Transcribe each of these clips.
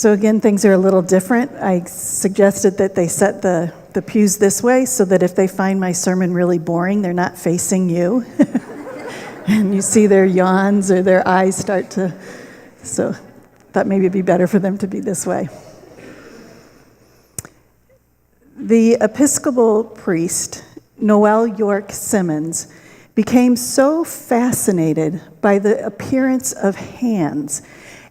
So again, things are a little different. I suggested that they set the pews this way so that if they find my sermon really boring, they're not facing you. And you see their yawns or their eyes start to... So thought maybe it'd be better for them to be this way. The Episcopal priest, Noel York Simmons, became so fascinated by the appearance of hands,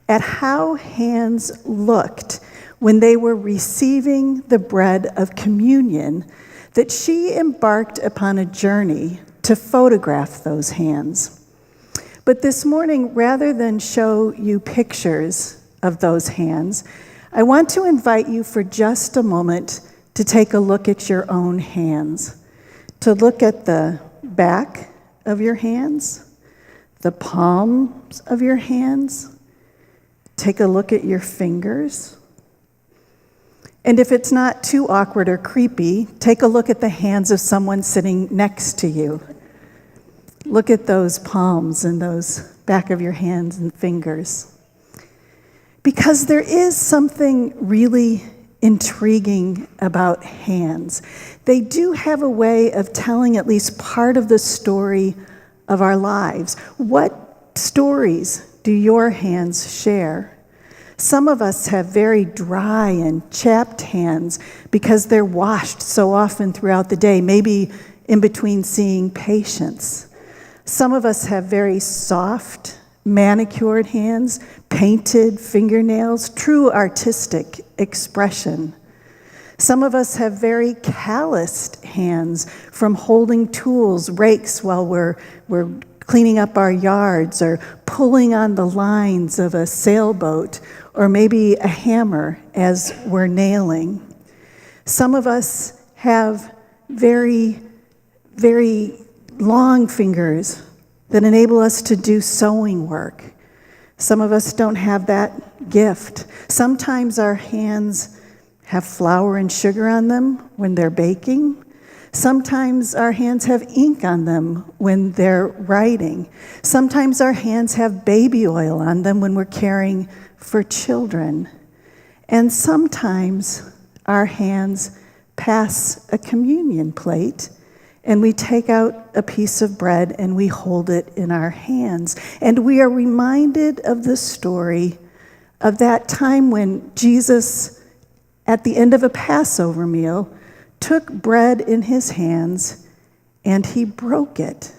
at how hands looked when they were receiving the bread of communion, that she embarked upon a journey to photograph those hands. But this morning, rather than show you pictures of those hands, I want to invite you for just a moment to take a look at your own hands, to look at the back of your hands, the palms of your hands. Take a look at your fingers. And if it's not too awkward or creepy, take a look at the hands of someone sitting next to you. Look at those palms and those back of your hands and fingers. Because there is something really intriguing about hands. They do have a way of telling at least part of the story of our lives. What stories do your hands share? Some of us have very dry and chapped hands because they're washed so often throughout the day, maybe in between seeing patients. Some of us have very soft, manicured hands, painted fingernails, true artistic expression. Some of us have very calloused hands from holding tools, rakes, while we're cleaning up our yards, or pulling on the lines of a sailboat, or maybe a hammer as we're nailing. Some of us have very, very long fingers that enable us to do sewing work. Some of us don't have that gift. Sometimes our hands have flour and sugar on them when they're baking. Sometimes our hands have ink on them when they're writing. Sometimes our hands have baby oil on them when we're caring for children. And sometimes our hands pass a communion plate and we take out a piece of bread and we hold it in our hands. And we are reminded of the story of that time when Jesus, at the end of a Passover meal, took bread in his hands and he broke it.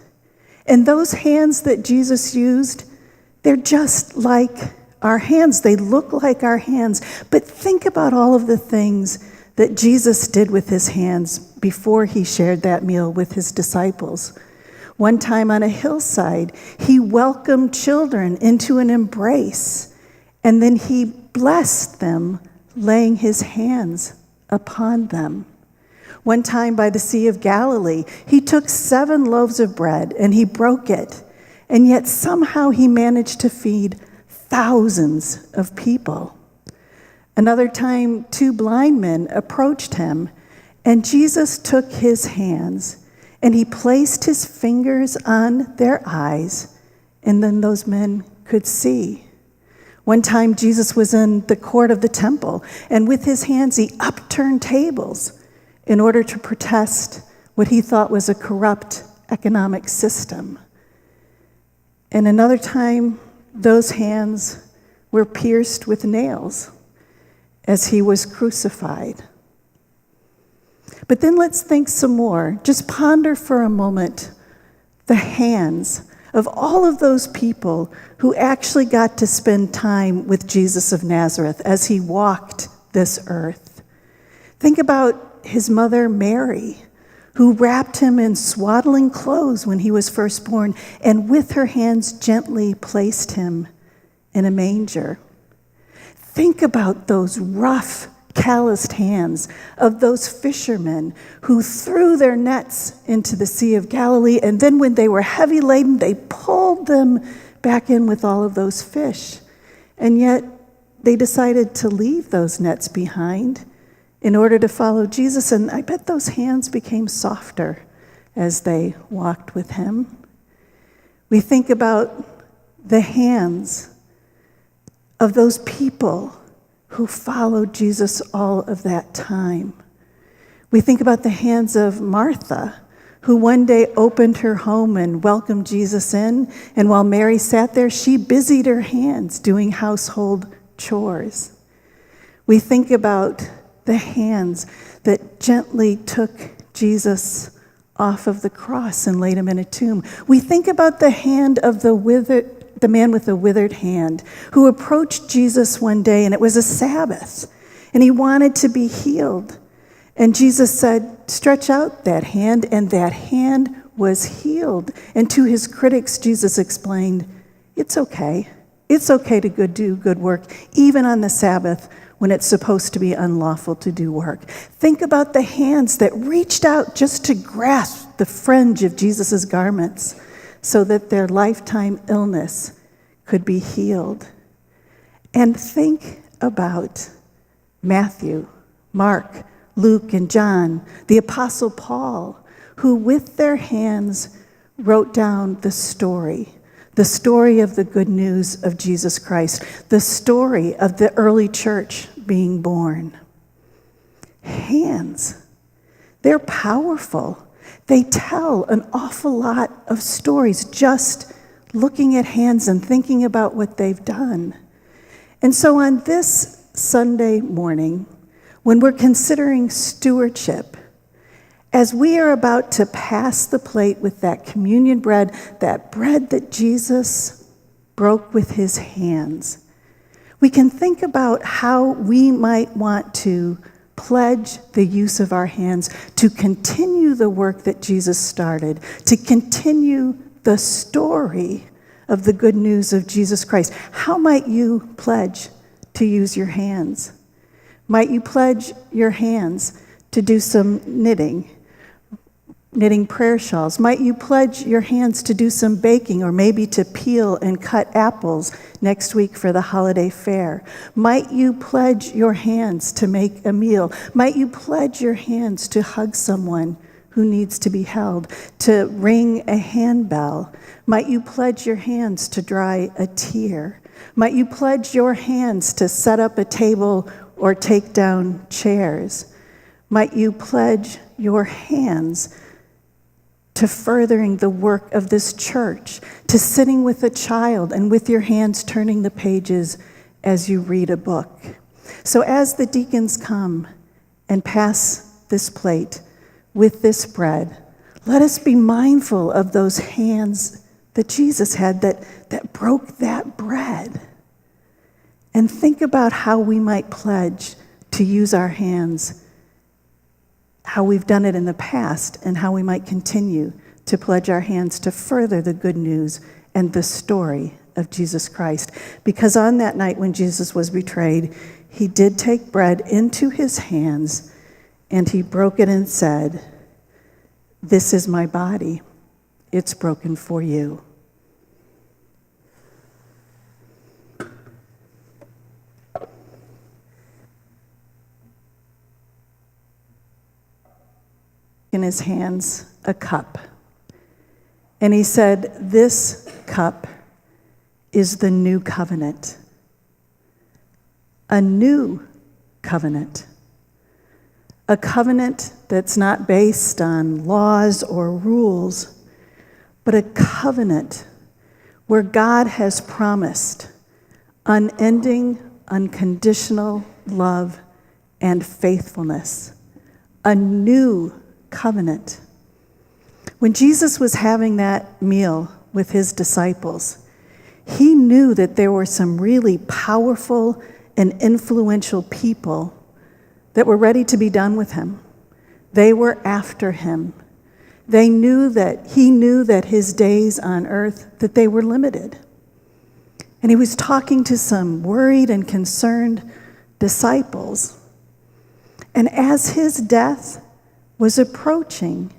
And those hands that Jesus used, they're just like our hands. They look like our hands. But think about all of the things that Jesus did with his hands before he shared that meal with his disciples. One time on a hillside, he welcomed children into an embrace, and then he blessed them, laying his hands upon them. One time by the Sea of Galilee, he took 7 loaves of bread and he broke it, and yet somehow he managed to feed thousands of people. Another time, 2 blind men approached him, and Jesus took his hands and he placed his fingers on their eyes, and then those men could see. One time, Jesus was in the court of the temple, and with his hands he upturned tables in order to protest what he thought was a corrupt economic system. And another time, those hands were pierced with nails as he was crucified. But then let's think some more. Just ponder for a moment the hands of all of those people who actually got to spend time with Jesus of Nazareth as he walked this earth. Think about his mother Mary, who wrapped him in swaddling clothes when he was first born, and with her hands gently placed him in a manger. Think about those rough, calloused hands of those fishermen who threw their nets into the Sea of Galilee, and then when they were heavy laden, they pulled them back in with all of those fish. And yet they decided to leave those nets behind in order to follow Jesus, and I bet those hands became softer as they walked with him. We think about the hands of those people who followed Jesus all of that time. We think about the hands of Martha, who one day opened her home and welcomed Jesus in, and while Mary sat there, she busied her hands doing household chores. We think about the hands that gently took Jesus off of the cross and laid him in a tomb. We think about the hand of the man with the withered hand who approached Jesus one day, and it was a Sabbath, and he wanted to be healed. And Jesus said, "Stretch out that hand," and that hand was healed. And to his critics, Jesus explained, it's okay. It's okay to do good work, even on the Sabbath when it's supposed to be unlawful to do work. Think about the hands that reached out just to grasp the fringe of Jesus' garments so that their lifetime illness could be healed. And think about Matthew, Mark, Luke, and John, the Apostle Paul, who with their hands wrote down the story of the good news of Jesus Christ, the story of the early church being born. Hands, they're powerful. They tell an awful lot of stories just looking at hands and thinking about what they've done. And so on this Sunday morning, when we're considering stewardship, as we are about to pass the plate with that communion bread, that bread that Jesus broke with his hands, we can think about how we might want to pledge the use of our hands to continue the work that Jesus started, to continue the story of the good news of Jesus Christ. How might you pledge to use your hands? Might you pledge your hands to do some knitting prayer shawls? Might you pledge your hands to do some baking, or maybe to peel and cut apples next week for the holiday fair? Might you pledge your hands to make a meal? Might you pledge your hands to hug someone who needs to be held, to ring a handbell? Might you pledge your hands to dry a tear? Might you pledge your hands to set up a table or take down chairs? Might you pledge your hands to furthering the work of this church, to sitting with a child and with your hands turning the pages as you read a book? So as the deacons come and pass this plate with this bread, let us be mindful of those hands that Jesus had that broke that bread. And think about how we might pledge to use our hands, how we've done it in the past, and how we might continue to pledge our hands to further the good news and the story of Jesus Christ. Because on that night when Jesus was betrayed, he did take bread into his hands, and he broke it and said, "This is my body. It's broken for you." In his hands a cup. And he said, "This cup is the new covenant." A new covenant. A covenant that's not based on laws or rules, but a covenant where God has promised unending, unconditional love and faithfulness. A new covenant. When Jesus was having that meal with his disciples, he knew that there were some really powerful and influential people that were ready to be done with him. They were after him. He knew that his days on earth, that they were limited. And he was talking to some worried and concerned disciples. And as his death was approaching,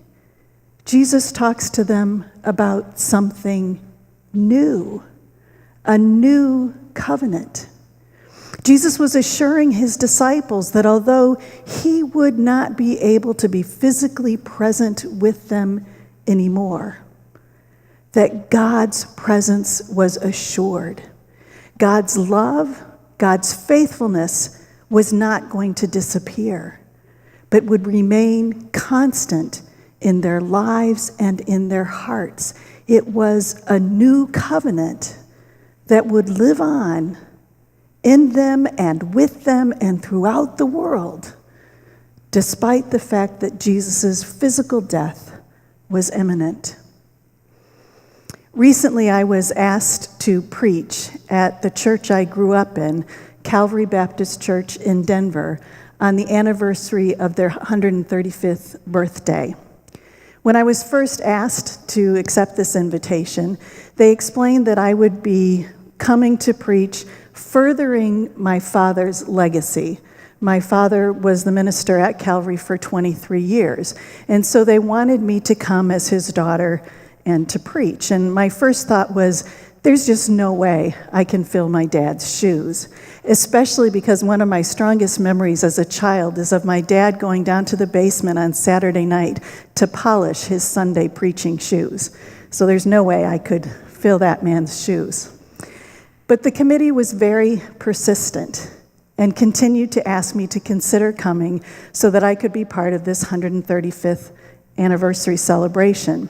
Jesus talks to them about something new, a new covenant. Jesus was assuring his disciples that although he would not be able to be physically present with them anymore, that God's presence was assured. God's love, God's faithfulness was not going to disappear, but would remain constant in their lives and in their hearts. It was a new covenant that would live on in them and with them and throughout the world, despite the fact that Jesus' physical death was imminent. Recently, I was asked to preach at the church I grew up in, Calvary Baptist Church in Denver, on the anniversary of their 135th birthday. When I was first asked to accept this invitation, they explained that I would be coming to preach furthering my father's legacy. My father was the minister at Calvary for 23 years, and so they wanted me to come as his daughter and to preach. And my first thought was, there's just no way I can fill my dad's shoes, especially because one of my strongest memories as a child is of my dad going down to the basement on Saturday night to polish his Sunday preaching shoes. So there's no way I could fill that man's shoes. But the committee was very persistent and continued to ask me to consider coming so that I could be part of this 135th anniversary celebration.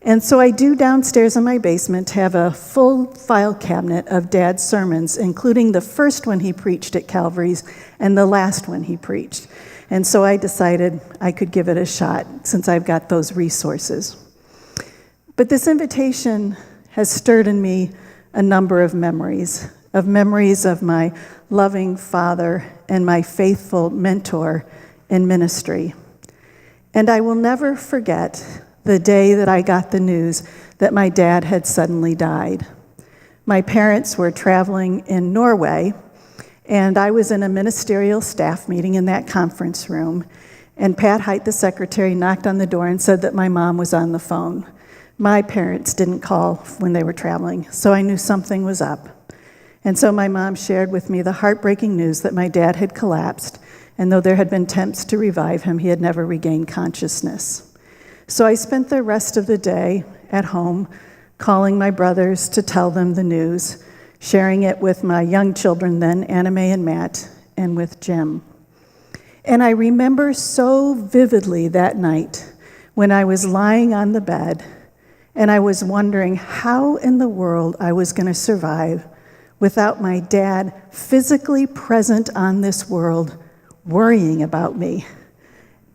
And so I do downstairs in my basement have a full file cabinet of Dad's sermons, including the first one he preached at Calvary's and the last one he preached. And so I decided I could give it a shot since I've got those resources. But this invitation has stirred in me a number of memories of my loving father and my faithful mentor in ministry. And I will never forget the day that I got the news that my dad had suddenly died. My parents were traveling in Norway, and I was in a ministerial staff meeting in that conference room, and Pat Height, the secretary, knocked on the door and said that my mom was on the phone. My parents didn't call when they were traveling, so I knew something was up. And so my mom shared with me the heartbreaking news that my dad had collapsed, and though there had been attempts to revive him, he had never regained consciousness. So I spent the rest of the day at home calling my brothers to tell them the news, sharing it with my young children then, Anna Mae and Matt, and with Jim. And I remember so vividly that night when I was lying on the bed and I was wondering how in the world I was going to survive without my dad physically present on this world, worrying about me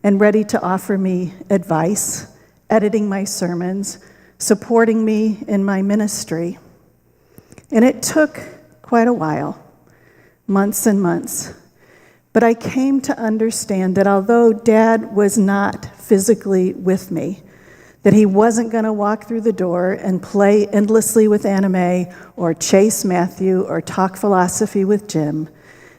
and ready to offer me advice, editing my sermons, supporting me in my ministry. And it took quite a while, months and months. But I came to understand that although Dad was not physically with me, that he wasn't going to walk through the door and play endlessly with Anna Mae or chase Matthew or talk philosophy with Jim,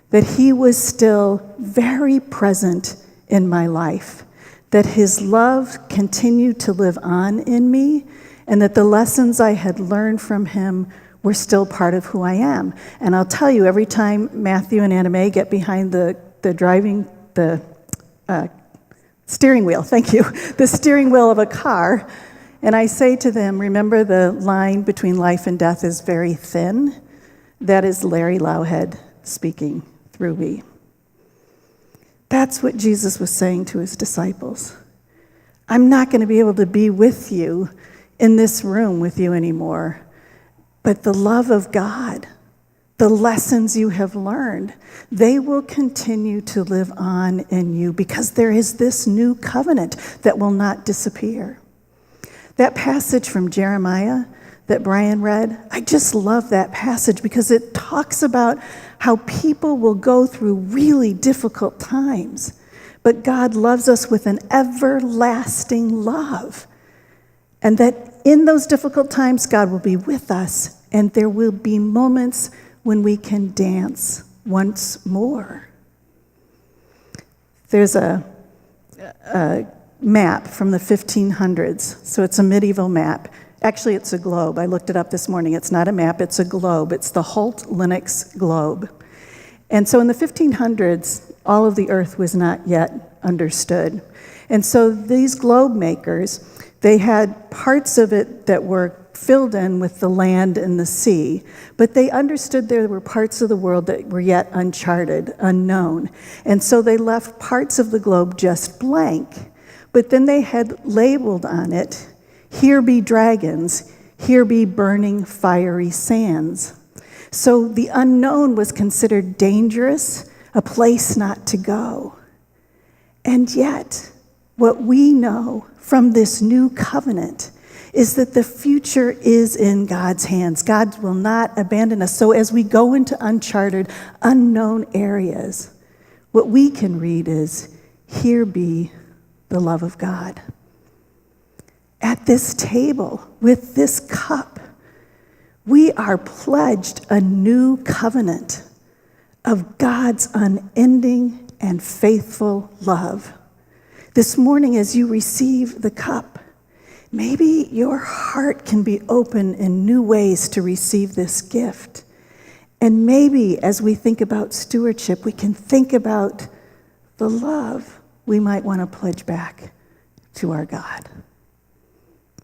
that he was still very present in my life, that his love continued to live on in me, and that the lessons I had learned from him were still part of who I am. And I'll tell you, every time Matthew and Anna Mae get behind the steering wheel, thank you, the steering wheel of a car, and I say to them, remember the line between life and death is very thin? That is Larry Lowhead speaking through me. That's what Jesus was saying to his disciples. I'm not going to be able to be with you in this room with you anymore, but the love of God, the lessons you have learned, they will continue to live on in you because there is this new covenant that will not disappear. That passage from Jeremiah that Brian read, I just love that passage because it talks about how people will go through really difficult times, but God loves us with an everlasting love. And that in those difficult times, God will be with us, and there will be moments when we can dance once more. There's a map from the 1500s, so it's a medieval map. Actually, it's a globe. I looked it up this morning. It's not a map, it's a globe. It's the Holt-Lennox globe. And so in the 1500s, all of the earth was not yet understood. And so these globe makers, they had parts of it that were filled in with the land and the sea, but they understood there were parts of the world that were yet uncharted, unknown, and so they left parts of the globe just blank. But then they had labeled on it, "Here be dragons, here be burning fiery sands." So the unknown was considered dangerous, a place not to go. And yet, what we know from this new covenant is that the future is in God's hands. God will not abandon us. So as we go into uncharted, unknown areas, what we can read is, "Here be the love of God." At this table, with this cup, we are pledged a new covenant of God's unending and faithful love. This morning, as you receive the cup, maybe your heart can be open in new ways to receive this gift. And maybe as we think about stewardship, we can think about the love we might want to pledge back to our God.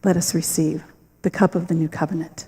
Let us receive the cup of the new covenant.